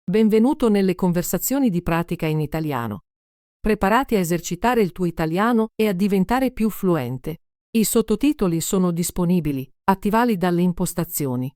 Benvenuto nelle conversazioni di pratica in italiano. Preparati a esercitare il tuo italiano e a diventare più fluente. I sottotitoli sono disponibili, attivali dalle impostazioni.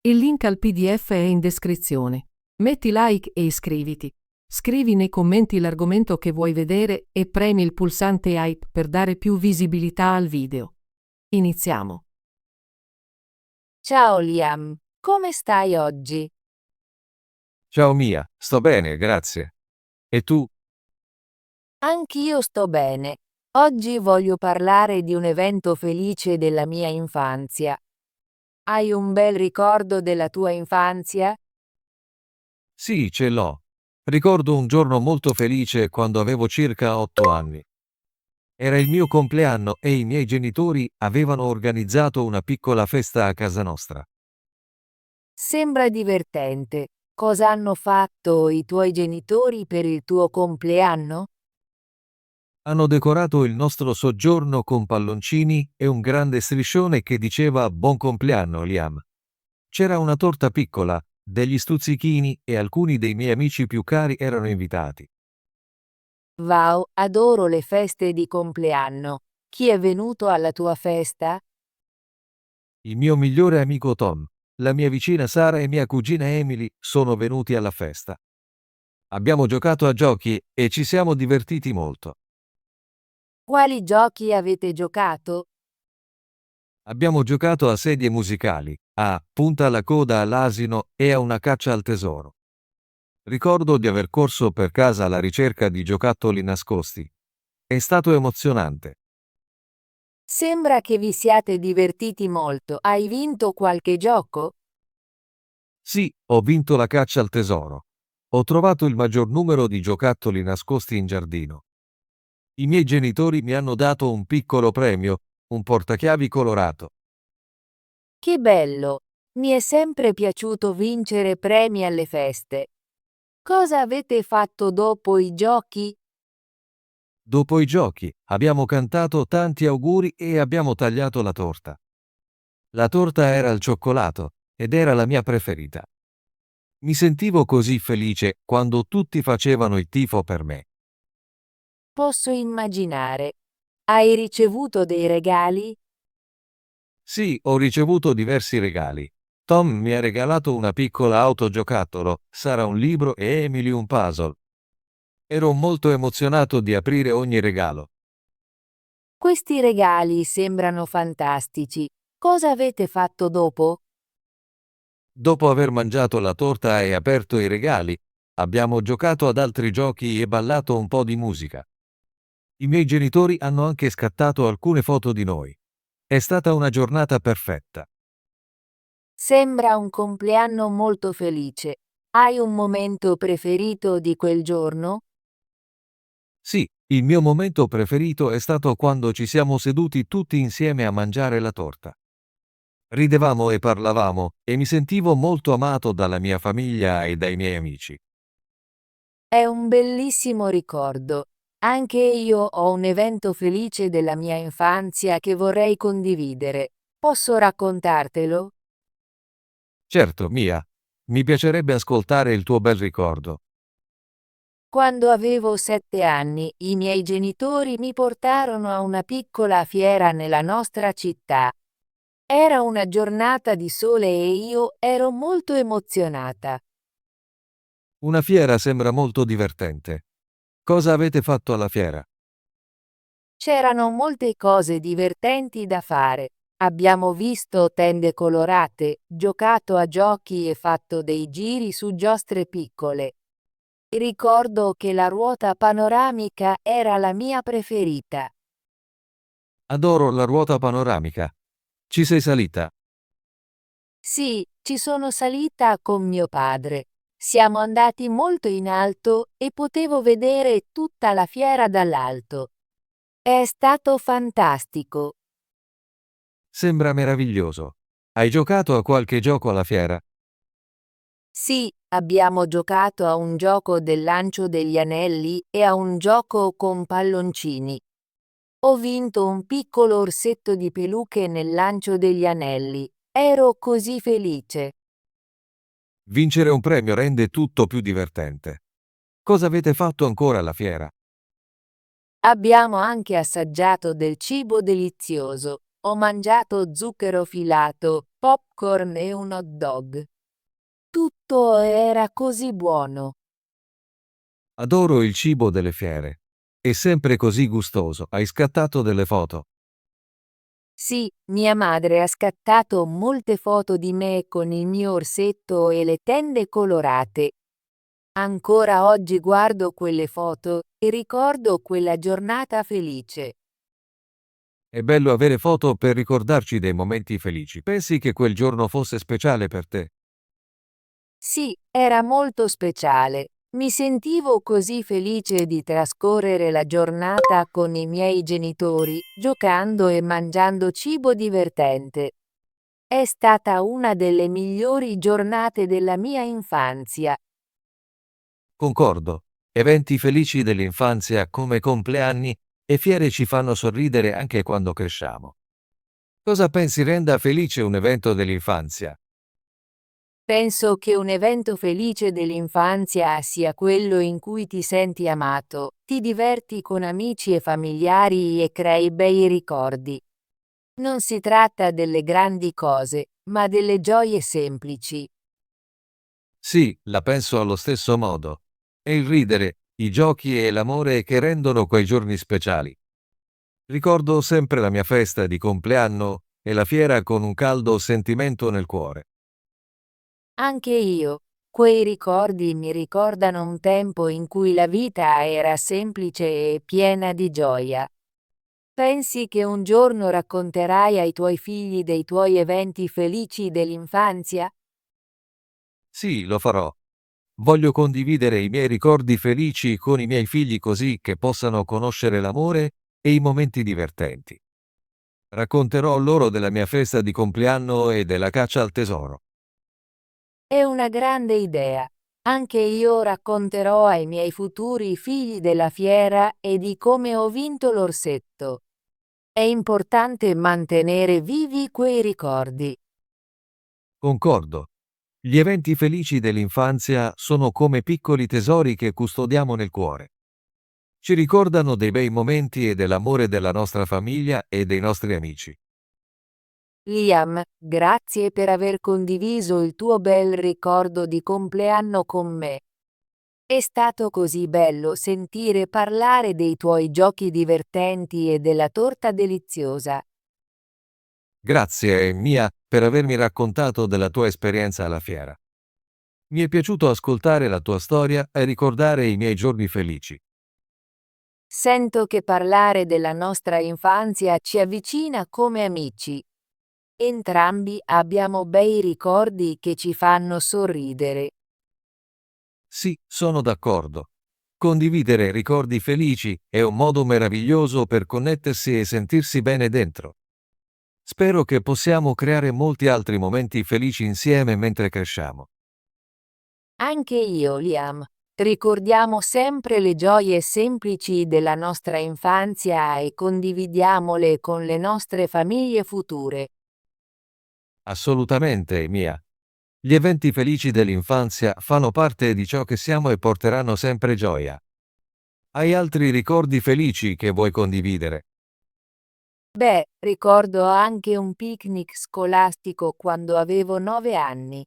Il link al PDF è in descrizione. Metti like e iscriviti. Scrivi nei commenti l'argomento che vuoi vedere e premi il pulsante hype per dare più visibilità al video. Iniziamo. Ciao Liam, come stai oggi? Ciao Mia, sto bene, grazie. E tu? Anch'io sto bene. Oggi voglio parlare di un evento felice della mia infanzia. Hai un bel ricordo della tua infanzia? Sì, ce l'ho. Ricordo un giorno molto felice quando avevo circa 8 anni. Era il mio compleanno e i miei genitori avevano organizzato una piccola festa a casa nostra. Sembra divertente. Cosa hanno fatto i tuoi genitori per il tuo compleanno? Hanno decorato il nostro soggiorno con palloncini e un grande striscione che diceva Buon compleanno, Liam. C'era una torta piccola, degli stuzzichini e alcuni dei miei amici più cari erano invitati. Wow, adoro le feste di compleanno. Chi è venuto alla tua festa? Il mio migliore amico Tom, la mia vicina Sara e mia cugina Emily sono venuti alla festa. Abbiamo giocato a giochi e ci siamo divertiti molto. Quali giochi avete giocato? Abbiamo giocato a sedie musicali, a punta la coda all'asino e a una caccia al tesoro. Ricordo di aver corso per casa alla ricerca di giocattoli nascosti. È stato emozionante. Sembra che vi siate divertiti molto. Hai vinto qualche gioco? Sì, ho vinto la caccia al tesoro. Ho trovato il maggior numero di giocattoli nascosti in giardino. I miei genitori mi hanno dato un piccolo premio, un portachiavi colorato. Che bello! Mi è sempre piaciuto vincere premi alle feste. Cosa avete fatto dopo i giochi? Dopo i giochi, abbiamo cantato tanti auguri e abbiamo tagliato la torta. La torta era al cioccolato, ed era la mia preferita. Mi sentivo così felice quando tutti facevano il tifo per me. Posso immaginare. Hai ricevuto dei regali? Sì, ho ricevuto diversi regali. Tom mi ha regalato una piccola auto giocattolo, Sara un libro e Emily un puzzle. Ero molto emozionato di aprire ogni regalo. Questi regali sembrano fantastici. Cosa avete fatto dopo? Dopo aver mangiato la torta e aperto i regali, abbiamo giocato ad altri giochi e ballato un po' di musica. I miei genitori hanno anche scattato alcune foto di noi. È stata una giornata perfetta. Sembra un compleanno molto felice. Hai un momento preferito di quel giorno? Sì, il mio momento preferito è stato quando ci siamo seduti tutti insieme a mangiare la torta. Ridevamo e parlavamo, e mi sentivo molto amato dalla mia famiglia e dai miei amici. È un bellissimo ricordo. Anche io ho un evento felice della mia infanzia che vorrei condividere. Posso raccontartelo? Certo, Mia, mi piacerebbe ascoltare il tuo bel ricordo. Quando avevo 7 anni, i miei genitori mi portarono a una piccola fiera nella nostra città. Era una giornata di sole e io ero molto emozionata. Una fiera sembra molto divertente. Cosa avete fatto alla fiera? C'erano molte cose divertenti da fare. Abbiamo visto tende colorate, giocato a giochi e fatto dei giri su giostre piccole. Ricordo che la ruota panoramica era la mia preferita. Adoro la ruota panoramica. Ci sei salita? Sì, ci sono salita con mio padre. Siamo andati molto in alto e potevo vedere tutta la fiera dall'alto. È stato fantastico. Sembra meraviglioso. Hai giocato a qualche gioco alla fiera? Sì, abbiamo giocato a un gioco del lancio degli anelli e a un gioco con palloncini. Ho vinto un piccolo orsetto di peluche nel lancio degli anelli. Ero così felice. Vincere un premio rende tutto più divertente. Cosa avete fatto ancora alla fiera? Abbiamo anche assaggiato del cibo delizioso. Ho mangiato zucchero filato, popcorn e un hot dog. Tutto era così buono. Adoro il cibo delle fiere. È sempre così gustoso. Hai scattato delle foto? Sì, mia madre ha scattato molte foto di me con il mio orsetto e le tende colorate. Ancora oggi guardo quelle foto e ricordo quella giornata felice. È bello avere foto per ricordarci dei momenti felici. Pensi che quel giorno fosse speciale per te? Sì, era molto speciale. Mi sentivo così felice di trascorrere la giornata con i miei genitori, giocando e mangiando cibo divertente. È stata una delle migliori giornate della mia infanzia. Concordo. Eventi felici dell'infanzia come compleanni e fiere ci fanno sorridere anche quando cresciamo. Cosa pensi renda felice un evento dell'infanzia? Penso che un evento felice dell'infanzia sia quello in cui ti senti amato, ti diverti con amici e familiari e crei bei ricordi. Non si tratta delle grandi cose, ma delle gioie semplici. Sì, la penso allo stesso modo. È il ridere, i giochi e l'amore che rendono quei giorni speciali. Ricordo sempre la mia festa di compleanno e la fiera con un caldo sentimento nel cuore. Anche io. Quei ricordi mi ricordano un tempo in cui la vita era semplice e piena di gioia. Pensi che un giorno racconterai ai tuoi figli dei tuoi eventi felici dell'infanzia? Sì, lo farò. Voglio condividere i miei ricordi felici con i miei figli così che possano conoscere l'amore e i momenti divertenti. Racconterò loro della mia festa di compleanno e della caccia al tesoro. È una grande idea. Anche io racconterò ai miei futuri figli della fiera e di come ho vinto l'orsetto. È importante mantenere vivi quei ricordi. Concordo. Gli eventi felici dell'infanzia sono come piccoli tesori che custodiamo nel cuore. Ci ricordano dei bei momenti e dell'amore della nostra famiglia e dei nostri amici. Liam, grazie per aver condiviso il tuo bel ricordo di compleanno con me. È stato così bello sentire parlare dei tuoi giochi divertenti e della torta deliziosa. Grazie, Mia, per avermi raccontato della tua esperienza alla fiera. Mi è piaciuto ascoltare la tua storia e ricordare i miei giorni felici. Sento che parlare della nostra infanzia ci avvicina come amici. Entrambi abbiamo bei ricordi che ci fanno sorridere. Sì, sono d'accordo. Condividere ricordi felici è un modo meraviglioso per connettersi e sentirsi bene dentro. Spero che possiamo creare molti altri momenti felici insieme mentre cresciamo. Anche io, Liam. Ricordiamo sempre le gioie semplici della nostra infanzia e condividiamole con le nostre famiglie future. Assolutamente, Mia. Gli eventi felici dell'infanzia fanno parte di ciò che siamo e porteranno sempre gioia. Hai altri ricordi felici che vuoi condividere? Beh, ricordo anche un picnic scolastico quando avevo 9 anni.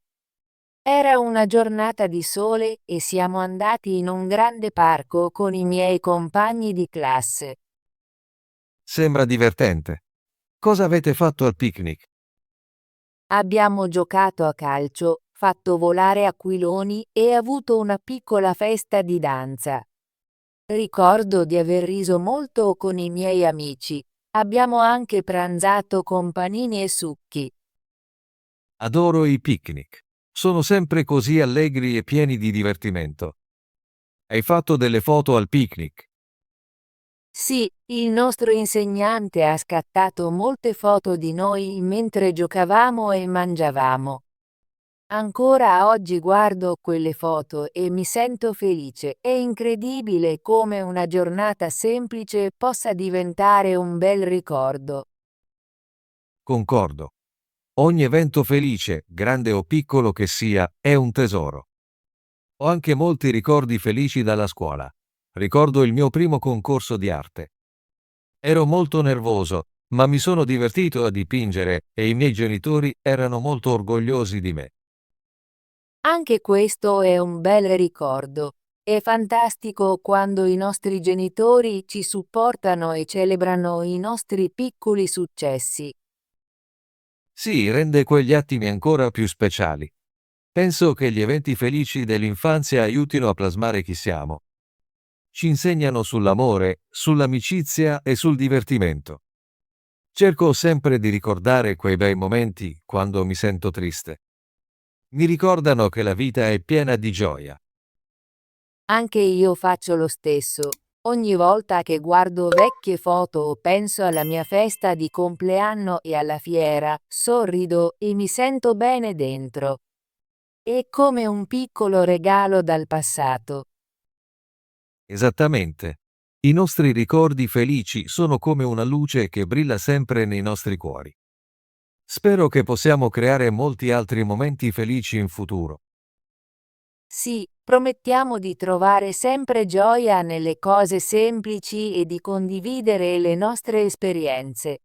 Era una giornata di sole e siamo andati in un grande parco con i miei compagni di classe. Sembra divertente. Cosa avete fatto al picnic? Abbiamo giocato a calcio, fatto volare aquiloni e avuto una piccola festa di danza. Ricordo di aver riso molto con i miei amici. Abbiamo anche pranzato con panini e succhi. Adoro i picnic. Sono sempre così allegri e pieni di divertimento. Hai fatto delle foto al picnic? Sì, il nostro insegnante ha scattato molte foto di noi mentre giocavamo e mangiavamo. Ancora oggi guardo quelle foto e mi sento felice. È incredibile come una giornata semplice possa diventare un bel ricordo. Concordo. Ogni evento felice, grande o piccolo che sia, è un tesoro. Ho anche molti ricordi felici dalla scuola. Ricordo il mio primo concorso di arte. Ero molto nervoso, ma mi sono divertito a dipingere e i miei genitori erano molto orgogliosi di me. Anche questo è un bel ricordo. È fantastico quando i nostri genitori ci supportano e celebrano i nostri piccoli successi. Sì, rende quegli attimi ancora più speciali. Penso che gli eventi felici dell'infanzia aiutino a plasmare chi siamo. Ci insegnano sull'amore, sull'amicizia e sul divertimento. Cerco sempre di ricordare quei bei momenti quando mi sento triste. Mi ricordano che la vita è piena di gioia. Anche io faccio lo stesso. Ogni volta che guardo vecchie foto o penso alla mia festa di compleanno e alla fiera, sorrido e mi sento bene dentro. È come un piccolo regalo dal passato. Esattamente. I nostri ricordi felici sono come una luce che brilla sempre nei nostri cuori. Spero che possiamo creare molti altri momenti felici in futuro. Sì, promettiamo di trovare sempre gioia nelle cose semplici e di condividere le nostre esperienze.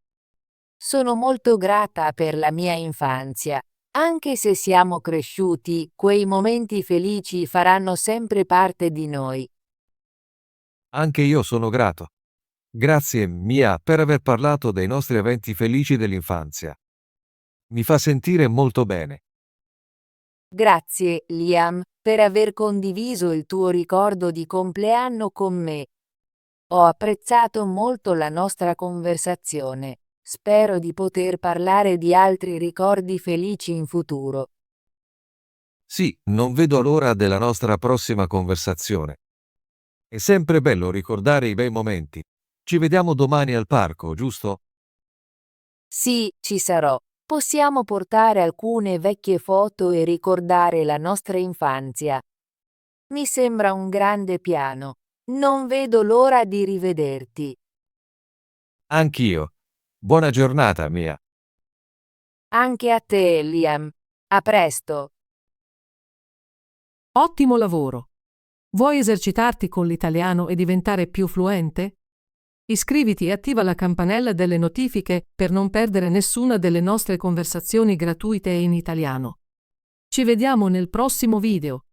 Sono molto grata per la mia infanzia. Anche se siamo cresciuti, quei momenti felici faranno sempre parte di noi. Anche io sono grato. Grazie, Mia, per aver parlato dei nostri eventi felici dell'infanzia. Mi fa sentire molto bene. Grazie, Liam, per aver condiviso il tuo ricordo di compleanno con me. Ho apprezzato molto la nostra conversazione. Spero di poter parlare di altri ricordi felici in futuro. Sì, non vedo l'ora della nostra prossima conversazione. È sempre bello ricordare i bei momenti. Ci vediamo domani al parco, giusto? Sì, ci sarò. Possiamo portare alcune vecchie foto e ricordare la nostra infanzia. Mi sembra un grande piano. Non vedo l'ora di rivederti. Anch'io. Buona giornata, Mia. Anche a te, Liam. A presto. Ottimo lavoro! Vuoi esercitarti con l'italiano e diventare più fluente? Iscriviti e attiva la campanella delle notifiche per non perdere nessuna delle nostre conversazioni gratuite in italiano. Ci vediamo nel prossimo video.